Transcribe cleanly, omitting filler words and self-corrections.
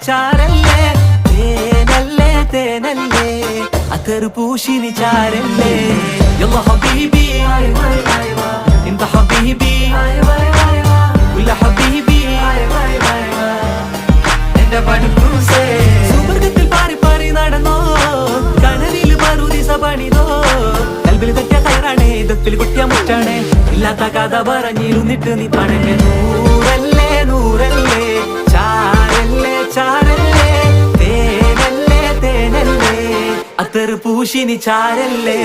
ചാരല്ലേ തേനല്ലേ തേനല്ലേ അത്തർ പൂശിനി ചാരല്ലേ യല്ലാ ഹബീബി انت حبيبي كل حبيبي എന്റെ പടുക്കൂസേ സുവർഗത്തിൽ പാറി പാറി നടന്നോ കനവിൽ പറുദിസ പണിതോ കൽബിൽ തെറ്റിയ കയറാണേ ഇതത്തിൽ കുട്ടിയ മുറ്റാണേ ഇല്ലാത്ത കഥ പറഞ്ഞിരുന്നിട്ട് നീ പണങ്ങ നൂറല്ലേ നൂറല്ലേ ചാരല്ലേ ചാരല്ലേ തേനല്ലേ തേനല്ലേ അത്തർ പൂശിനി ചാരല്ലേ